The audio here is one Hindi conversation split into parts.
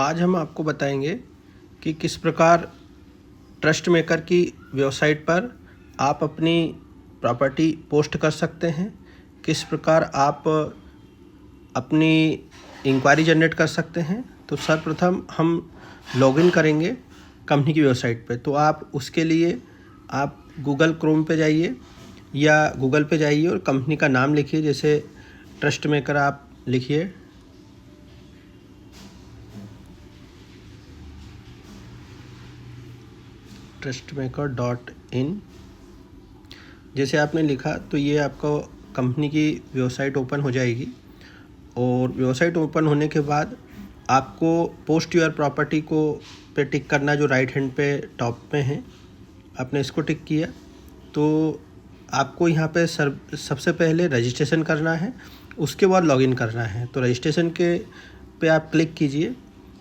आज हम आपको बताएंगे कि किस प्रकार ट्रस्ट मेकर की वेबसाइट पर आप अपनी प्रॉपर्टी पोस्ट कर सकते हैं, किस प्रकार आप अपनी इंक्वायरी जनरेट कर सकते हैं। तो सर्वप्रथम हम लॉगिन करेंगे कंपनी की वेबसाइट पे। तो आप उसके लिए आप गूगल क्रोम पे जाइए या गूगल पे जाइए और कंपनी का नाम लिखिए, जैसे ट्रस्ट मेकर आप लिखिए। trustmaker.in जैसे आपने लिखा तो ये आपको कंपनी की वेबसाइट ओपन हो जाएगी। और वेबसाइट ओपन होने के बाद आपको पोस्ट योर प्रॉपर्टी को पे टिक करना, जो राइट हैंड पे टॉप पे है। आपने इसको टिक किया तो आपको यहाँ पे सबसे पहले रजिस्ट्रेशन करना है, उसके बाद लॉगिन करना है। तो रजिस्ट्रेशन के पे आप क्लिक कीजिए।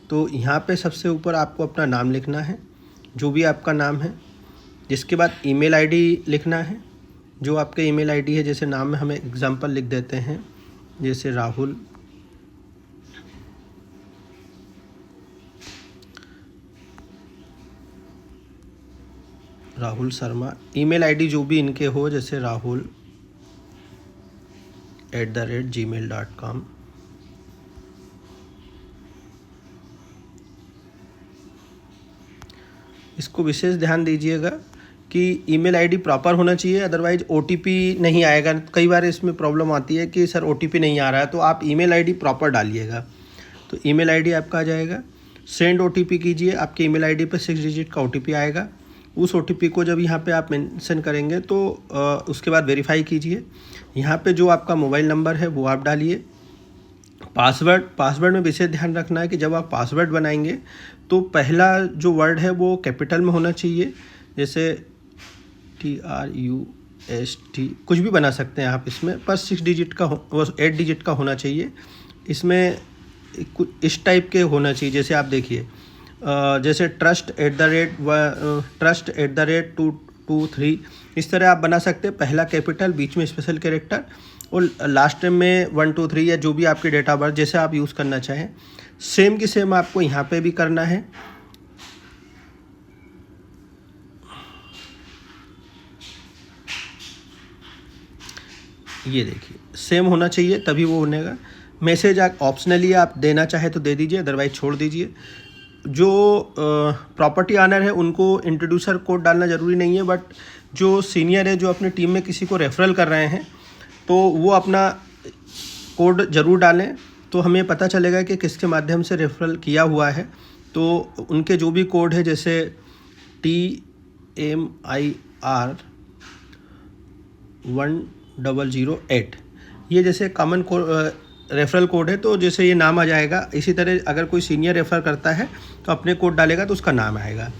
तो यहाँ पे सबसे ऊपर आपको अपना नाम लिखना है, जो भी आपका नाम है, जिसके बाद ईमेल आईडी लिखना है, जो आपके ईमेल आईडी है। जैसे नाम में हमें एग्जांपल लिख देते हैं, जैसे राहुल शर्मा। ईमेल आईडी जो भी इनके हो, जैसे rahul@gmail.com। इसको विशेष ध्यान दीजिएगा कि ईमेल आईडी प्रॉपर होना चाहिए, अदरवाइज ओटीपी नहीं आएगा। कई बार इसमें प्रॉब्लम आती है कि सर ओटीपी नहीं आ रहा है, तो आप ईमेल आईडी प्रॉपर डालिएगा। तो ईमेल आईडी आपका आ जाएगा। सेंड ओटीपी कीजिए, आपके ईमेल आईडी पे 6 डिजिट का ओटीपी आएगा। उस ओटीपी को जब यहाँ पे आप मेंशन करेंगे तो उसके बाद वेरीफाई कीजिए। यहाँ पे जो आपका मोबाइल नंबर है वो आप डालिए। पासवर्ड में विशेष ध्यान रखना है कि जब आप पासवर्ड बनाएंगे तो पहला जो वर्ड है वो कैपिटल में होना चाहिए, जैसे TRUST, कुछ भी बना सकते हैं आप इसमें, पर 6 डिजिट का 8 डिजिट का होना चाहिए। इसमें इस टाइप के होना चाहिए, जैसे आप देखिए, जैसे trust@223, इस तरह आप बना सकते हैं। पहला कैपिटल, बीच में स्पेशल कैरेक्टर और लास्ट में 1 2 3 या जो भी आपके डेट ऑफ बर्थ जैसे आप यूज़ करना चाहें। सेम की सेम आपको यहाँ पे भी करना है। ये देखिए सेम होना चाहिए, तभी वो बनेगा। मैसेज आप ऑप्शनली आप देना चाहे तो दे दीजिए, अदरवाइज छोड़ दीजिए। जो प्रॉपर्टी ऑनर है उनको इंट्रोड्यूसर कोड डालना ज़रूरी नहीं है, बट जो सीनियर है, जो अपनी टीम में किसी को रेफरल कर रहे हैं, तो वो अपना कोड ज़रूर डालें। तो हमें पता चलेगा कि किसके माध्यम से रेफरल किया हुआ है। तो उनके जो भी कोड है, जैसे TMIR 1008, ये जैसे कॉमन रेफरल कोड है, तो जैसे ये नाम आ जाएगा। इसी तरह अगर कोई सीनियर रेफ़र करता है तो अपने कोड डालेगा तो उसका नाम आएगा।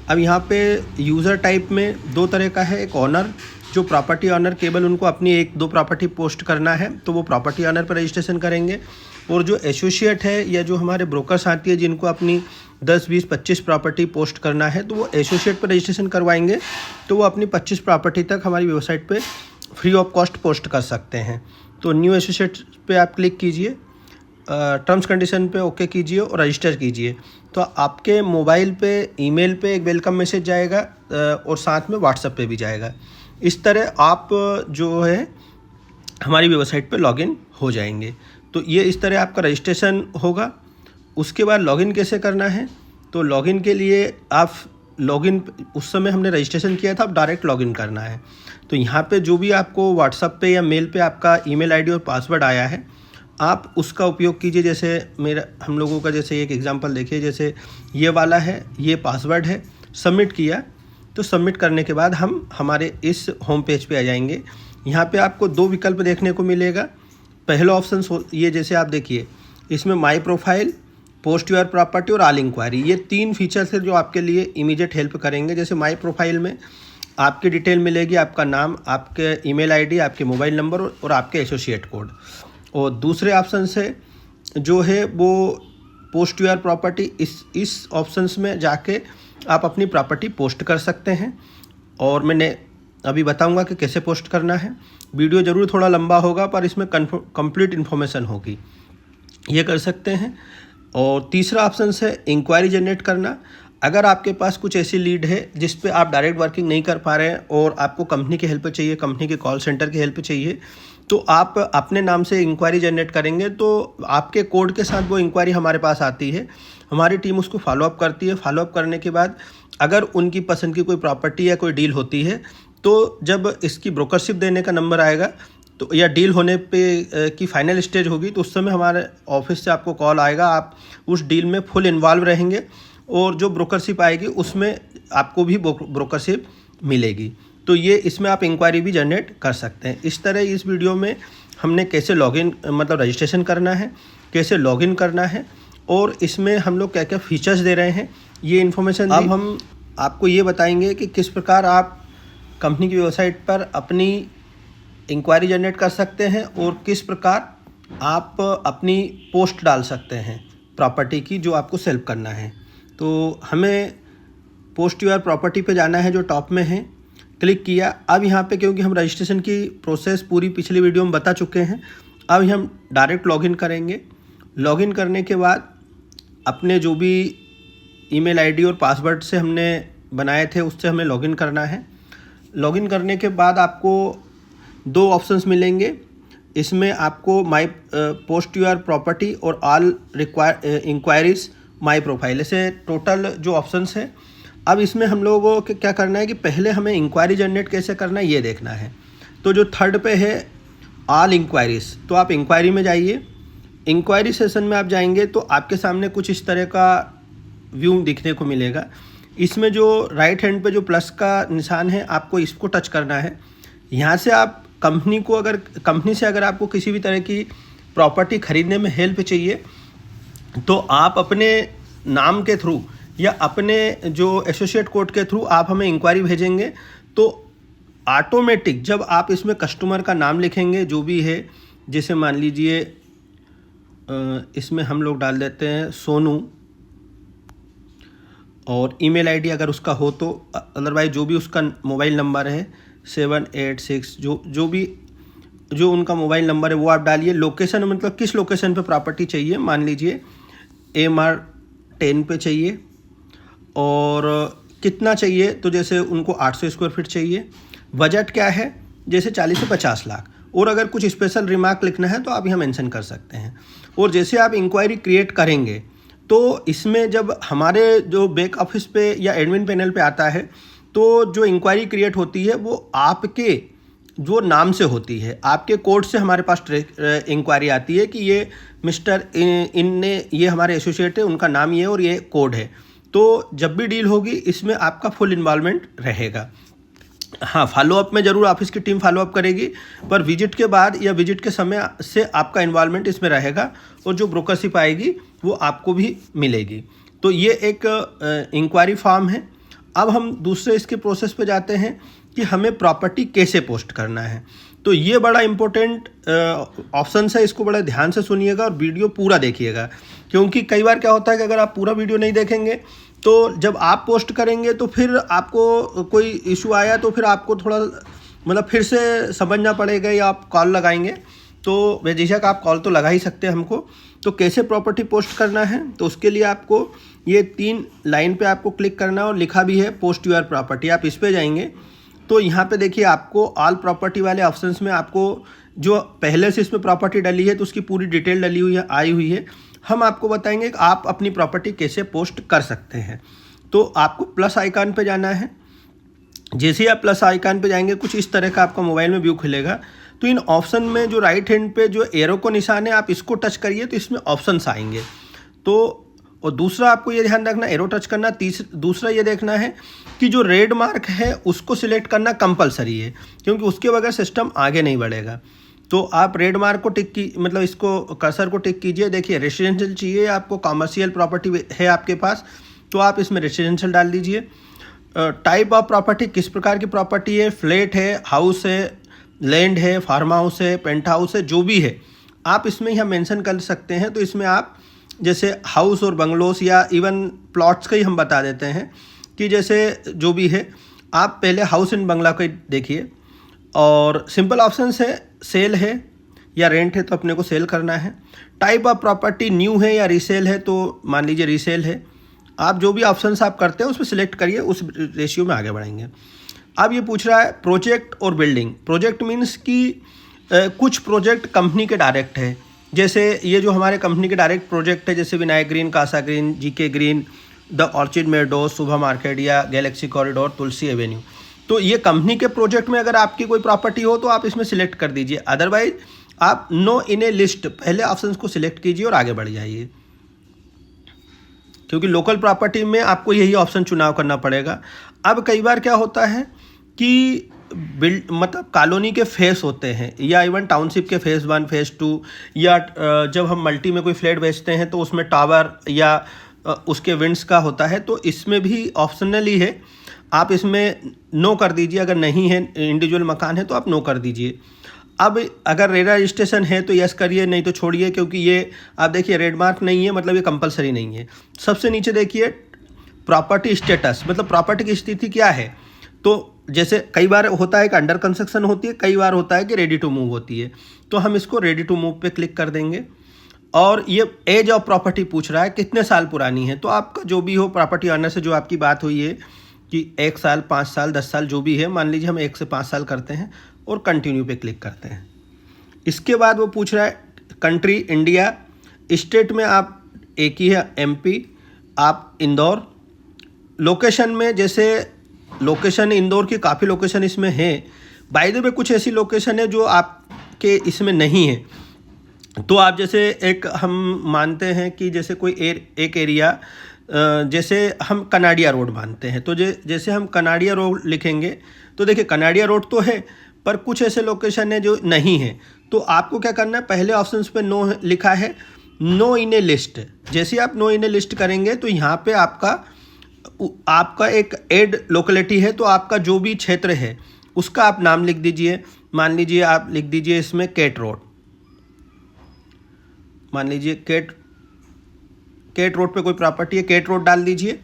अब यहाँ पे यूज़र टाइप में 2 तरह का है। एक ऑनर, जो प्रॉपर्टी ऑनर केवल उनको अपनी 1-2 प्रॉपर्टी पोस्ट करना है तो वो प्रॉपर्टी ऑनर पर रजिस्ट्रेशन करेंगे। और जो एसोसिएट है या जो हमारे ब्रोकर साथी है, जिनको अपनी 10, 20, 25 प्रॉपर्टी पोस्ट करना है, तो वो एसोसिएट पर रजिस्ट्रेशन करवाएंगे। तो वो अपनी 25 प्रॉपर्टी तक हमारी वेबसाइट पर फ्री ऑफ कॉस्ट पोस्ट कर सकते हैं। तो न्यू एसोसिएट पे आप क्लिक कीजिए, टर्म्स कंडीशन पे ओके कीजिए और रजिस्टर कीजिए। तो आपके मोबाइल पे, ईमेल पे एक वेलकम मैसेज जाएगा और साथ में व्हाट्सएप पे भी जाएगा। इस तरह आप जो है हमारी वेबसाइट पे लॉगिन हो जाएंगे। तो ये इस तरह आपका रजिस्ट्रेशन होगा। उसके बाद लॉगिन कैसे करना है, तो लॉगिन के लिए आप लॉगिन, उस समय हमने रजिस्ट्रेशन किया था, अब डायरेक्ट लॉगिन करना है। तो यहाँ पे जो भी आपको व्हाट्सएप पे या मेल पे आपका ईमेल आईडी और पासवर्ड आया है, आप उसका उपयोग कीजिए। जैसे हम लोगों का जैसे एक एग्जांपल देखिए, जैसे ये वाला है, ये पासवर्ड है, सबमिट किया। तो सबमिट करने के बाद हम हमारे इस होम पेज पे आ जाएंगे। यहाँ पे आपको 2 विकल्प देखने को मिलेगा। पहला ऑप्शन ये, जैसे आप देखिए, इसमें my profile, post your property और ऑल इंक्वायरी, ये 3 फीचर्स है जो आपके लिए इमीडिएट हेल्प करेंगे। जैसे माई प्रोफाइल में आपकी डिटेल मिलेगी, आपका नाम, आपके ईमेल आईडी, आपके मोबाइल नंबर और आपके एसोसिएट कोड। और दूसरे ऑप्शन से जो है वो पोस्ट योर प्रॉपर्टी, इस ऑप्शंस में जाके आप अपनी प्रॉपर्टी पोस्ट कर सकते हैं। और मैंने अभी बताऊंगा कि कैसे पोस्ट करना है। वीडियो ज़रूर थोड़ा लंबा होगा, पर इसमें कंप्लीट इन्फॉर्मेशन होगी। ये कर सकते हैं। और तीसरा ऑप्शन है इंक्वायरी जनरेट करना। अगर आपके पास कुछ ऐसी लीड है जिस पे आप डायरेक्ट वर्किंग नहीं कर पा रहे हैं और आपको कंपनी की हेल्प चाहिए, कंपनी के कॉल सेंटर की हेल्प चाहिए, तो आप अपने नाम से इंक्वायरी जनरेट करेंगे तो आपके कोड के साथ वो इंक्वायरी हमारे पास आती है। हमारी टीम उसको फॉलोअप करती है। फॉलोअप करने के बाद अगर उनकी पसंद की कोई प्रॉपर्टी या कोई डील होती है तो जब इसकी ब्रोकरशिप देने का नंबर आएगा तो या डील होने पे की फाइनल स्टेज होगी तो उस समय हमारे ऑफिस से आपको कॉल आएगा। आप उस डील में फुल इन्वॉल्व रहेंगे और जो ब्रोकरशिप आएगी उसमें आपको भी ब्रोकरशिप मिलेगी। तो ये इसमें आप इंक्वायरी भी जनरेट कर सकते हैं। इस तरह इस वीडियो में हमने कैसे लॉगिन मतलब रजिस्ट्रेशन करना है, कैसे लॉगिन करना है और इसमें हम लोग क्या क्या फीचर्स दे रहे हैं ये इन्फॉर्मेशन दी। अब हम आपको ये बताएंगे कि किस प्रकार आप कंपनी की वेबसाइट पर अपनी इंक्वायरी जनरेट कर सकते हैं और किस प्रकार आप अपनी पोस्ट डाल सकते हैं प्रॉपर्टी की जो आपको सेल करना है। तो हमें पोस्ट योर प्रॉपर्टी पे जाना है जो टॉप में है, क्लिक किया। अब यहाँ पे क्योंकि हम रजिस्ट्रेशन की प्रोसेस पूरी पिछली वीडियो में बता चुके हैं, अब हम डायरेक्ट लॉगिन करेंगे। लॉगिन करने के बाद अपने जो भी ईमेल आईडी और पासवर्ड से हमने बनाए थे उससे हमें लॉगिन करना है। लॉगिन करने के बाद आपको दो ऑप्शंस मिलेंगे। इसमें आपको माई पोस्ट योर प्रॉपर्टी और ऑल इंक्वायरीज माई प्रोफाइल, ऐसे टोटल जो ऑप्शंस हैं। अब इसमें हम लोगों को क्या करना है कि पहले हमें इंक्वायरी जनरेट कैसे करना है ये देखना है। तो जो थर्ड पे है ऑल इंक्वायरीज, तो आप इंक्वायरी में जाइए। इंक्वायरी सेशन में आप जाएंगे तो आपके सामने कुछ इस तरह का व्यू दिखने को मिलेगा। इसमें जो राइट हैंड पे जो प्लस का निशान है आपको इसको टच करना है। यहाँ से आप कंपनी से अगर आपको किसी भी तरह की प्रॉपर्टी खरीदने में हेल्प चाहिए तो आप अपने नाम के थ्रू या अपने जो एसोसिएट कोड के थ्रू आप हमें इंक्वायरी भेजेंगे तो ऑटोमेटिक जब आप इसमें कस्टमर का नाम लिखेंगे जो भी है, जैसे मान लीजिए इसमें हम लोग डाल देते हैं सोनू और ईमेल आईडी अगर उसका हो तो, अदरवाइज जो भी उसका मोबाइल नंबर है 786 जो उनका मोबाइल नंबर है वो आप डालिए। लोकेशन मतलब किस लोकेशन पे प्रॉपर्टी चाहिए, मान लीजिए AMR 10 पे चाहिए और कितना चाहिए तो जैसे उनको 800 स्क्वायर फीट चाहिए। बजट क्या है, जैसे 40 से 50 लाख। और अगर कुछ स्पेशल रिमार्क लिखना है तो आप यहाँ मेंशन कर सकते हैं। और जैसे आप इंक्वायरी क्रिएट करेंगे तो इसमें जब हमारे जो बैक ऑफिस पे या एडमिन पैनल पे आता है तो जो इंक्वायरी क्रिएट होती है वो आपके जो नाम से होती है, आपके कोड से हमारे पास इंक्वायरी आती है कि ये मिस्टर इनने, ये हमारे एसोसिएट है, उनका नाम ये और ये कोड है। तो जब भी डील होगी इसमें आपका फुल इन्वॉल्वमेंट रहेगा। हाँ, फॉलोअप में ज़रूर ऑफिस की टीम फॉलोअप करेगी, पर विजिट के बाद या विजिट के समय से आपका इन्वॉल्वमेंट इसमें रहेगा और जो ब्रोकरशिप आएगी वो आपको भी मिलेगी। तो ये एक इंक्वायरी फॉर्म है। अब हम दूसरे इसके प्रोसेस पे जाते हैं कि हमें प्रॉपर्टी कैसे पोस्ट करना है। तो ये बड़ा इम्पोर्टेंट ऑप्शन है, इसको बड़ा ध्यान से सुनिएगा और वीडियो पूरा देखिएगा, क्योंकि कई बार क्या होता है कि अगर आप पूरा वीडियो नहीं देखेंगे तो जब आप पोस्ट करेंगे तो फिर आपको कोई इशू आया तो फिर आपको थोड़ा मतलब फिर से समझना पड़ेगा या आप कॉल लगाएंगे। तो बेझिझक आप कॉल तो लगा ही सकते हैं हमको। तो कैसे प्रॉपर्टी पोस्ट करना है, तो उसके लिए आपको ये 3 लाइन पे आपको क्लिक करना है और लिखा भी है पोस्ट योर प्रॉपर्टी। आप इस पे जाएंगे तो यहाँ पे देखिए आपको ऑल प्रॉपर्टी वाले ऑप्शंस में आपको जो पहले से इसमें प्रॉपर्टी डली है तो उसकी पूरी डिटेल डली हुई है, आई हुई है। हम आपको बताएंगे कि आप अपनी प्रॉपर्टी कैसे पोस्ट कर सकते हैं। तो आपको प्लस आइकन पे जाना है। जैसे ही आप प्लस आइकन पे जाएंगे कुछ इस तरह का आपका मोबाइल में व्यू खुलेगा। तो इन ऑप्शन में जो राइट हैंड पे जो एरो को निशान है आप इसको टच करिए तो इसमें ऑप्शंस आएंगे। तो और दूसरा आपको ये ध्यान रखना, एरो टच करना। दूसरा ये देखना है कि जो रेड मार्क है उसको सिलेक्ट करना कंपलसरी है, क्योंकि उसके बगैर सिस्टम आगे नहीं बढ़ेगा। तो आप रेड मार्क को टिक की मतलब इसको कर्सर को टिक कीजिए। देखिए रेसिडेंशियल चाहिए आपको, कॉमर्शियल प्रॉपर्टी है आपके पास तो आप इसमें रेसिडेंशियल डाल दीजिए। टाइप ऑफ प्रॉपर्टी, किस प्रकार की प्रॉपर्टी है, फ्लैट है, हाउस है, लैंड है, फार्म हाउस है, पेंट हाउस है, जो भी है आप इसमें यहाँ मेंशन कर सकते हैं। तो इसमें आप जैसे हाउस और बंगलोस या इवन प्लॉट्स का ही हम बता देते हैं कि जैसे जो भी है आप पहले हाउस एंड बंगला को देखिए। और सिंपल ऑप्शंस है, सेल है, या रेंट है तो अपने को सेल करना है। टाइप ऑफ प्रॉपर्टी न्यू है या रीसेल है, तो मान लीजिए रीसेल है। आप जो भी ऑप्शंस आप करते हैं उसमें सिलेक्ट करिए, उस रेशियो में आगे बढ़ेंगे। अब ये पूछ रहा है प्रोजेक्ट और बिल्डिंग। प्रोजेक्ट मीन्स कि कुछ प्रोजेक्ट कंपनी के डायरेक्ट है, जैसे ये जो हमारे कंपनी के डायरेक्ट प्रोजेक्ट है, जैसे Vinayak green, Casa green, GK green, the orchid meadow, सुबह मार्केट या गैलेक्सी कॉरिडोर, तुलसी एवेन्यू। तो ये कंपनी के प्रोजेक्ट में अगर आपकी कोई प्रॉपर्टी हो तो आप इसमें सिलेक्ट कर दीजिए, अदरवाइज आप नो इन ए लिस्ट पहले ऑप्शंस को सिलेक्ट कीजिए और आगे बढ़ जाइए, क्योंकि लोकल प्रॉपर्टी में आपको यही ऑप्शन चुनाव करना पड़ेगा। अब कई बार क्या होता है कि मतलब कॉलोनी के फेस होते हैं, या इवन टाउनशिप के फेज़ 1 फेज़ 2, या जब हम मल्टी में कोई फ्लैट बेचते हैं तो उसमें टावर या उसके विंड्स का होता है, तो इसमें भी ऑप्शनली है, आप इसमें नो कर दीजिए। अगर नहीं है, इंडिविजुअल मकान है तो आप नो कर दीजिए। अब अगर रेरा रजिस्ट्रेशन है तो यस करिए, नहीं तो छोड़िए, क्योंकि ये आप देखिए रेड मार्क नहीं है, मतलब ये कंपलसरी नहीं है। सबसे नीचे देखिए प्रॉपर्टी स्टेटस, मतलब प्रॉपर्टी की स्थिति क्या है। तो जैसे कई बार होता है कि अंडर कंस्ट्रक्शन होती है, कई बार होता है कि रेडी टू मूव होती है, तो हम इसको रेडी टू मूव पे क्लिक कर देंगे। और ये एज ऑफ प्रॉपर्टी पूछ रहा है कितने साल पुरानी है, तो आपका जो भी हो प्रॉपर्टी ऑनर से जो आपकी बात हुई है कि 1 साल, 5 साल, 10 साल जो भी है, मान लीजिए हम 1 से 5 साल करते हैं और कंटिन्यू पे क्लिक करते हैं। इसके बाद वो पूछ रहा है कंट्री इंडिया, स्टेट में आप एक ही है MP, आप इंदौर। लोकेशन में जैसे लोकेशन इंदौर की काफ़ी लोकेशन इसमें है, बाय द वे कुछ ऐसी लोकेशन है जो आपके इसमें नहीं है, तो आप जैसे एक हम मानते हैं कि जैसे कोई एक एरिया, जैसे हम कनाडिया रोड मानते हैं, तो जैसे हम कनाडिया रोड लिखेंगे तो देखिए कनाडिया रोड तो है, पर कुछ ऐसे लोकेशन है जो नहीं है, तो आपको क्या करना है, पहले ऑप्शंस पे नो लिखा है, नो इन ए लिस्ट। जैसे आप नो इन ए लिस्ट करेंगे तो यहाँ पे आपका एक एड लोकेलिटी है, तो आपका जो भी क्षेत्र है उसका आप नाम लिख दीजिए। मान लीजिए आप लिख दीजिए इसमें केट रोड, मान लीजिए केट रोड पे कोई प्रॉपर्टी है, केट रोड डाल दीजिए।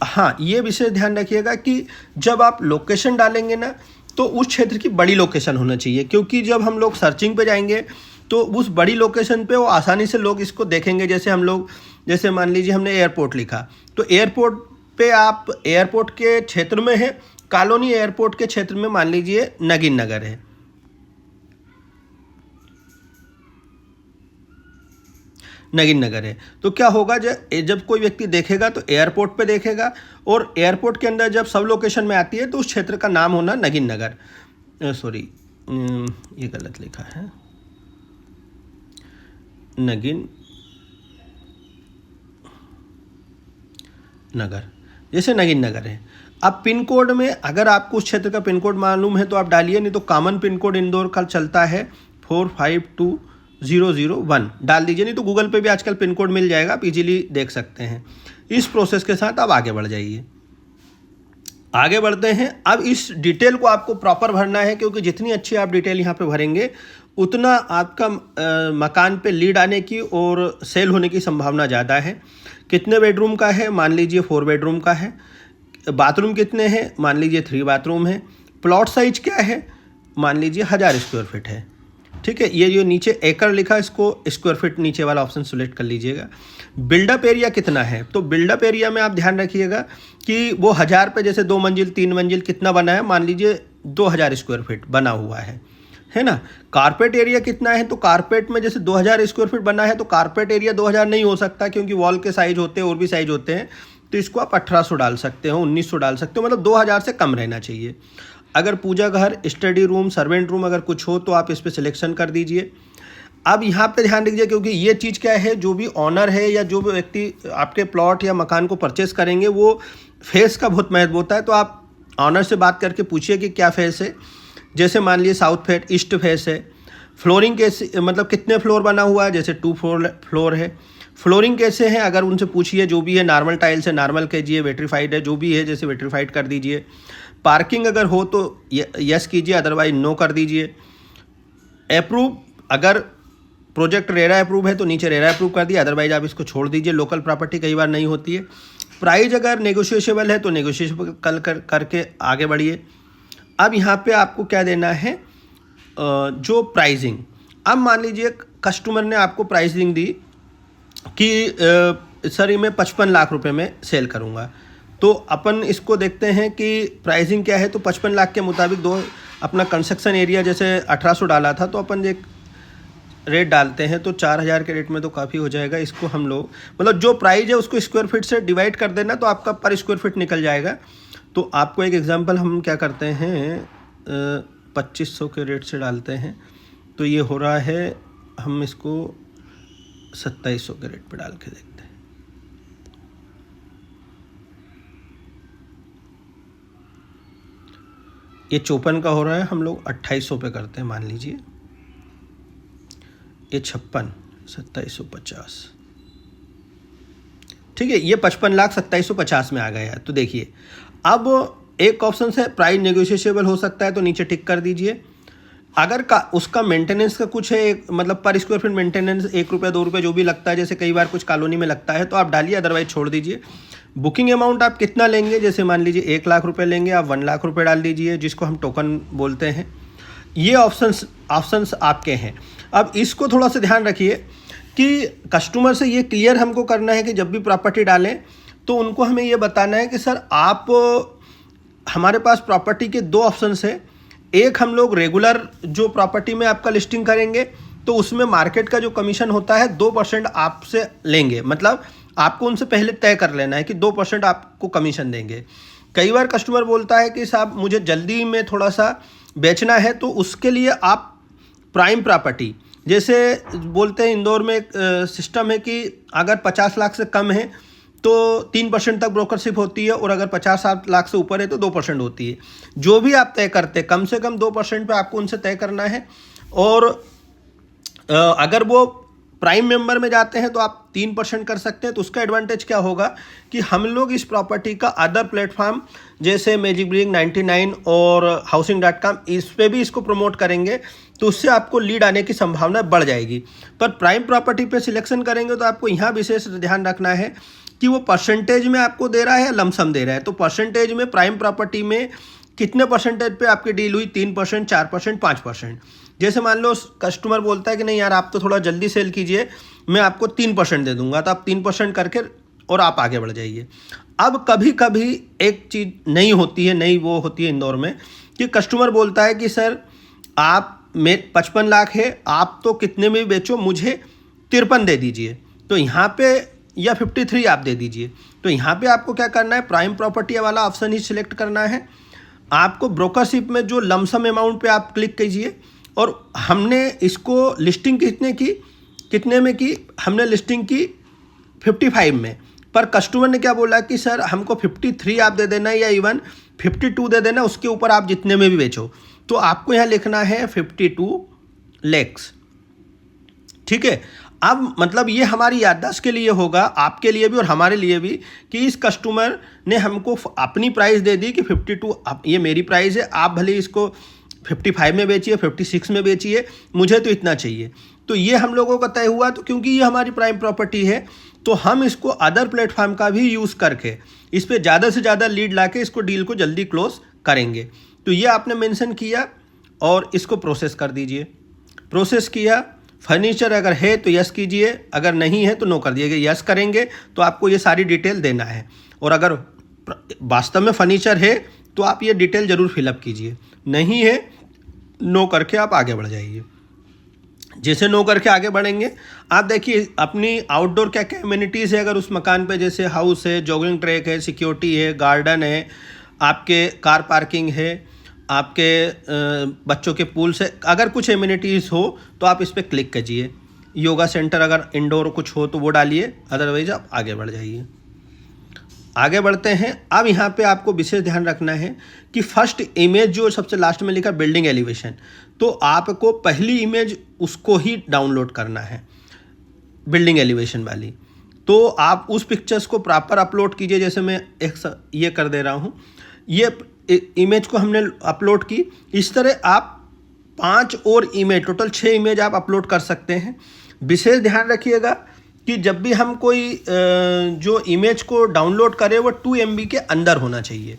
हाँ, ये विषय ध्यान रखिएगा कि जब आप लोकेशन डालेंगे ना तो उस क्षेत्र की बड़ी लोकेशन होना चाहिए, क्योंकि जब हम लोग सर्चिंग पे जाएंगे तो उस बड़ी लोकेशन पे वो आसानी से लोग इसको देखेंगे। जैसे मान लीजिए हमने एयरपोर्ट लिखा, तो एयरपोर्ट पे आप एयरपोर्ट के क्षेत्र में है, कॉलोनी एयरपोर्ट के क्षेत्र में मान लीजिए नगीन नगर है, नगीन नगर है, तो क्या होगा, जब कोई व्यक्ति देखेगा तो एयरपोर्ट पे देखेगा, और एयरपोर्ट के अंदर जब सब लोकेशन में आती है तो उस क्षेत्र का नाम होना नगीन नगर। सॉरी, ये गलत लिखा है, नगीन नगर, जैसे नगीन नगर है। अब पिन कोड में अगर आपको उस क्षेत्र का पिन कोड मालूम है तो आप डालिए, नहीं तो कॉमन पिन कोड इंदौर का चलता है 452001, डाल दीजिए, नहीं तो गूगल पे भी आजकल पिन कोड मिल जाएगा, आप इजीली देख सकते हैं। इस प्रोसेस के साथ आप आगे बढ़ जाइए। आगे बढ़ते हैं। अब इस डिटेल को आपको प्रॉपर भरना है, क्योंकि जितनी अच्छी आप डिटेल यहाँ पे भरेंगे उतना आपका मकान पे लीड आने की और सेल होने की संभावना ज़्यादा है। कितने बेडरूम का है, मान लीजिए 4 बेडरूम का है। बाथरूम कितने हैं, मान लीजिए 3 बाथरूम है। प्लॉट साइज क्या है, मान लीजिए 1000 स्क्वायर फीट है। ठीक है, ये जो नीचे एकड़ लिखा है इसको स्क्वायर फीट नीचे वाला ऑप्शन सेलेक्ट कर लीजिएगा। बिल्डअप एरिया कितना है, तो बिल्डअप एरिया में आप ध्यान रखिएगा कि वो 1000 पे जैसे 2 मंजिल 3 मंजिल कितना बना है, मान लीजिए 2000 स्क्वायर फीट बना हुआ है ना। कारपेट एरिया कितना है, तो कारपेट में जैसे 2000 स्क्वायर फीट बना है तो कारपेट एरिया 2000 नहीं हो सकता, क्योंकि वॉल के साइज होते हैं और भी साइज होते हैं, तो इसको आप 1800 डाल सकते हो, 1900 डाल सकते हो, मतलब 2000 से कम रहना चाहिए। अगर पूजा घर, स्टडी रूम, सर्वेंट रूम अगर कुछ हो तो आप इस पर सिलेक्शन कर दीजिए। अब यहाँ पे ध्यान दीजिए, क्योंकि ये चीज़ क्या है, जो भी ऑनर है या जो भी व्यक्ति आपके प्लॉट या मकान को परचेस करेंगे वो फेस का बहुत महत्व होता है, तो आप ऑनर से बात करके पूछिए कि क्या फेस है। जैसे मान लीजिए साउथ फेस, ईस्ट फेस है। फ्लोरिंग कैसे, मतलब कितने फ्लोर बना हुआ है, जैसे 2 फ्लोर है। फ्लोरिंग कैसे है, अगर उनसे पूछिए, जो भी है नॉर्मल टाइल्स है, नॉर्मल कीजिए, वेट्रीफाइड है, जो भी है जैसे वेट्रीफाइड कर दीजिए। पार्किंग अगर हो तो यस कीजिए, अदरवाइज नो कर दीजिए। अप्रूव, अगर प्रोजेक्ट रेरा अप्रूव है तो नीचे रेरा अप्रूव कर दिया, अदरवाइज आप इसको छोड़ दीजिए, लोकल प्रॉपर्टी कई बार नहीं होती है। प्राइस अगर नेगोशिएबल है तो नेगोशिएबल करके आगे बढ़िए। अब यहाँ पे आपको क्या देना है, जो प्राइसिंग, अब मान लीजिए कस्टमर ने आपको प्राइसिंग दी कि सर ये मैं 55 लाख रुपए में सेल करूँगा, तो अपन इसको देखते हैं कि प्राइसिंग क्या है। तो 55 लाख के मुताबिक दो अपना कंस्ट्रक्शन एरिया जैसे 1800 डाला था, तो अपन एक रेट डालते हैं तो 4000 के रेट में तो काफ़ी हो जाएगा। इसको हम लोग मतलब जो प्राइस है उसको स्क्वायर फीट से डिवाइड कर देना, तो आपका पर स्क्वायर फीट निकल जाएगा। तो आपको एक एग्जांपल हम क्या करते हैं 2500 के रेट से डालते हैं, तो ये हो रहा है, हम इसको 2700 के रेट पे डाल के देखते हैं। ये 54 का हो रहा है, हम लोग 2800 पे करते हैं मान लीजिए। ये 56 2750, ठीक है। ये 55 लाख 2750 में आ गया है। तो देखिए अब एक ऑप्शन से प्राइस नेगोशिएबल हो सकता है, तो नीचे टिक कर दीजिए। अगर का उसका मेंटेनेंस का कुछ है, मतलब पर स्क्वायर फीट मेंटेनेंस 1 रुपया 2 रुपये जो भी लगता है, जैसे कई बार कुछ कॉलोनी में लगता है, तो आप डालिए, अदरवाइज छोड़ दीजिए। बुकिंग अमाउंट आप कितना लेंगे, जैसे मान लीजिए 1 लाख रुपए लेंगे, आप 1 लाख रुपए डाल दीजिए, जिसको हम टोकन बोलते हैं। ये ऑप्शंस आपके हैं। अब इसको थोड़ा सा ध्यान रखिए कि कस्टमर से ये क्लियर हमको करना है कि जब भी प्रॉपर्टी डालें तो उनको हमें ये बताना है कि सर आप, हमारे पास प्रॉपर्टी के 2 ऑप्शंस है। एक, हम लोग रेगुलर जो प्रॉपर्टी में आपका लिस्टिंग करेंगे तो उसमें मार्केट का जो कमीशन होता है 2% आपसे लेंगे, मतलब आपको उनसे पहले तय कर लेना है कि 2% आपको कमीशन देंगे। कई बार कस्टमर बोलता है कि साहब मुझे जल्दी में थोड़ा सा बेचना है, तो उसके लिए आप प्राइम प्रॉपर्टी, जैसे बोलते हैं इंदौर में एक सिस्टम है कि अगर 50 लाख से कम है तो 3% तक ब्रोकरशिप होती है, और अगर 50 लाख से ऊपर है तो 2% होती है। जो भी आप तय करते हैं कम से कम 2% पे आपको उनसे तय करना है। और अगर वो प्राइम मेंबर में जाते हैं तो आप 3% कर सकते हैं। तो उसका एडवांटेज क्या होगा कि हम लोग इस प्रॉपर्टी का अदर प्लेटफॉर्म जैसे मैजिक ब्रिक 99 और housing.com इस पे भी इसको प्रमोट करेंगे, तो उससे आपको लीड आने की संभावना बढ़ जाएगी। पर प्राइम प्रॉपर्टी पे सिलेक्शन करेंगे तो आपको यहाँ विशेष ध्यान रखना है कि वो परसेंटेज में आपको दे रहा है या लमसम दे रहा है। तो परसेंटेज में प्राइम प्रॉपर्टी में कितने परसेंटेज पे आपकी डील हुई, 3%, 4%, 5%। जैसे मान लो कस्टमर बोलता है कि नहीं यार आप तो थोड़ा जल्दी सेल कीजिए, मैं आपको 3% दे दूंगा, तो आप 3% करके और आप आगे बढ़ जाइए। अब कभी कभी एक चीज़ नहीं होती है, नहीं वो होती है इंदौर में कि कस्टमर बोलता है कि सर आप में 55 लाख है, आप तो कितने में भी बेचो, मुझे 53 दे दीजिए, तो यहाँ पे या 53 आप दे दीजिए। तो यहाँ पे आपको क्या करना है, प्राइम प्रॉपर्टी वाला ऑप्शन ही सिलेक्ट करना है। आपको ब्रोकरशिप में जो लमसम अमाउंट पे आप क्लिक कीजिए, और हमने इसको लिस्टिंग कितने में की, हमने लिस्टिंग की 55 में, पर कस्टमर ने क्या बोला कि सर हमको 53 आप दे देना या इवन 52 दे देना, उसके ऊपर आप जितने में भी बेचो। तो आपको यहाँ लिखना है 52 लाख, ठीक है। अब मतलब ये हमारी याददाश्त के लिए होगा, आपके लिए भी और हमारे लिए भी, कि इस कस्टमर ने हमको अपनी प्राइस दे दी कि 52 ये मेरी प्राइस है, आप भले इसको 55 में बेचिए, 56 में बेचिए, मुझे तो इतना चाहिए। तो ये हम लोगों का तय हुआ। तो क्योंकि ये हमारी प्राइम प्रॉपर्टी है तो हम इसको अदर प्लेटफॉर्म का भी यूज़ करके इस पर ज़्यादा से ज़्यादा लीड ला के इसको डील को जल्दी क्लोज करेंगे। तो ये आपने मेंशन किया और इसको प्रोसेस कर दीजिए। प्रोसेस किया, फर्नीचर अगर है तो यस कीजिए, अगर नहीं है तो नो कर दिएगा। यस करेंगे तो आपको ये सारी डिटेल देना है, और अगर वास्तव में फर्नीचर है तो आप ये डिटेल ज़रूर फिलअप कीजिए, नहीं है नो करके आप आगे बढ़ जाइए। जैसे नो करके आगे बढ़ेंगे आप देखिए अपनी आउटडोर क्या क्या एमिनिटीज़ है अगर उस मकान पे, जैसे हाउस है, जॉगिंग ट्रैक है, सिक्योरिटी है, गार्डन है, आपके कार पार्किंग है, आपके बच्चों के पूल से अगर कुछ एमिनिटीज़ हो तो आप इस पर क्लिक कीजिए। योगा सेंटर अगर इंडोर कुछ हो तो वो डालिए, अदरवाइज आप आगे बढ़ जाइए। आगे बढ़ते हैं। अब यहाँ पे आपको विशेष ध्यान रखना है कि फर्स्ट इमेज जो सबसे लास्ट में लिखा बिल्डिंग एलिवेशन, तो आपको पहली इमेज उसको ही डाउनलोड करना है, बिल्डिंग एलिवेशन वाली। तो आप उस पिक्चर्स को प्रॉपर अपलोड कीजिए। जैसे मैं ये कर दे रहा हूँ, ये इमेज को हमने अपलोड की। इस तरह आप 5 और इमेज, टोटल 6 इमेज आप अपलोड कर सकते हैं। विशेष ध्यान रखिएगा कि जब भी हम कोई जो इमेज को डाउनलोड करें वो 2 MB के अंदर होना चाहिए,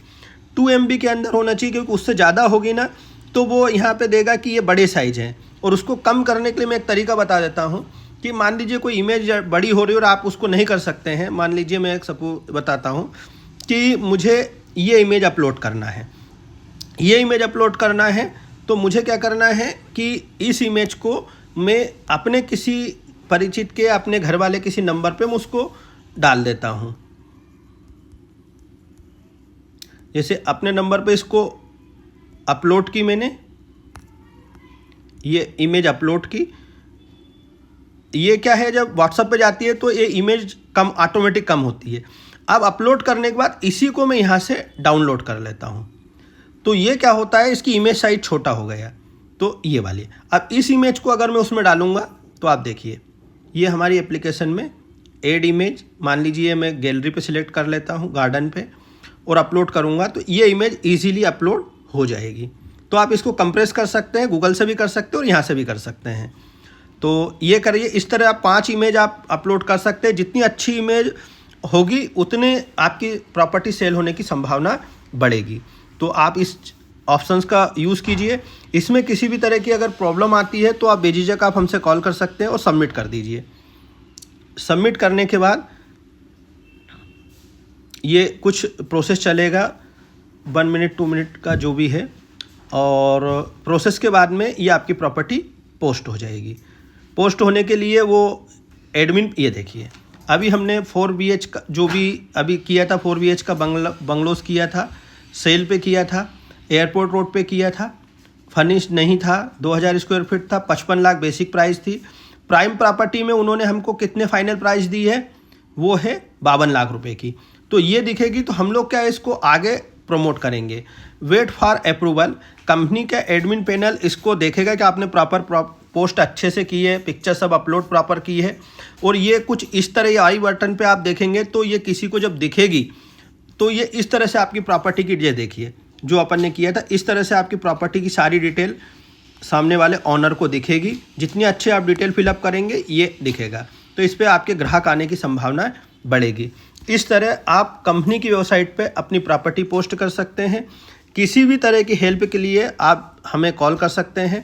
2 MB के अंदर होना चाहिए, क्योंकि उससे ज़्यादा होगी ना तो वो यहाँ पे देगा कि ये बड़े साइज़ हैं। और उसको कम करने के लिए मैं एक तरीका बता देता हूँ कि मान लीजिए कोई इमेज बड़ी हो रही है और आप उसको नहीं कर सकते हैं। मान लीजिए मैं एक सपोज बताता हूँ कि मुझे ये इमेज अपलोड करना है, ये इमेज अपलोड करना है, तो मुझे क्या करना है कि इस इमेज को मैं अपने किसी परिचित के, अपने घर वाले किसी नंबर पे मैं उसको डाल देता हूँ। जैसे अपने नंबर पे इसको अपलोड की मैंने, ये इमेज अपलोड की। ये क्या है, जब व्हाट्सएप पे जाती है तो ये इमेज ऑटोमेटिक कम होती है। अब अपलोड करने के बाद इसी को मैं यहाँ से डाउनलोड कर लेता हूँ, तो ये क्या होता है, इसकी इमेज साइज छोटा हो गया। तो ये वाली, अब इस इमेज को अगर मैं उसमें डालूँगा तो आप देखिए, ये हमारी एप्लीकेशन में ऐड इमेज, मान लीजिए मैं गैलरी पे सिलेक्ट कर लेता हूँ, गार्डन पे, और अपलोड करूँगा तो ये इमेज ईजीली अपलोड हो जाएगी। तो आप इसको कंप्रेस कर सकते हैं, गूगल से भी कर सकते हैं और यहाँ से भी कर सकते हैं। तो ये करिए, इस तरह आप 5 इमेज आप अपलोड कर सकते हैं। जितनी अच्छी इमेज होगी उतने आपकी प्रॉपर्टी सेल होने की संभावना बढ़ेगी। तो आप इस ऑप्शंस का यूज़ कीजिए। इसमें किसी भी तरह की अगर प्रॉब्लम आती है तो आप बेझिझक आप हमसे कॉल कर सकते हैं और सबमिट कर दीजिए। सबमिट करने के बाद ये कुछ प्रोसेस चलेगा, 1 मिनट 2 मिनट का जो भी है, और प्रोसेस के बाद में ये आपकी प्रॉपर्टी पोस्ट हो जाएगी। पोस्ट होने के लिए वो एडमिन, ये देखिए अभी हमने 4 BH का जो भी अभी किया था, 4 BH का बंगलोज किया था, सेल पे किया था, एयरपोर्ट रोड पे किया था, फर्निश्ड नहीं था, 2000 स्क्वायर फीट था, 55 लाख बेसिक प्राइस थी। प्राइम प्रॉपर्टी में उन्होंने हमको कितने फाइनल प्राइस दी है, वो है 52 लाख रुपए की। तो ये दिखेगी, तो हम लोग क्या है, इसको आगे प्रमोट करेंगे। वेट फॉर अप्रूवल, कंपनी का एडमिन पैनल इसको देखेगा कि आपने प्रॉपर पोस्ट अच्छे से की है, पिक्चर सब अपलोड प्रॉपर की है। और ये कुछ इस तरह, ये आई बटन पे आप देखेंगे तो ये किसी को जब दिखेगी तो ये इस तरह से आपकी प्रॉपर्टी की, ये देखिए जो अपन ने किया था, इस तरह से आपकी प्रॉपर्टी की सारी डिटेल सामने वाले ऑनर को दिखेगी। जितनी अच्छे आप डिटेल फिलअप करेंगे ये दिखेगा, तो इस पर आपके ग्राहक आने की संभावना बढ़ेगी। इस तरह आप कंपनी की वेबसाइट पे अपनी प्रॉपर्टी पोस्ट कर सकते हैं। किसी भी तरह की हेल्प के लिए आप हमें कॉल कर सकते हैं।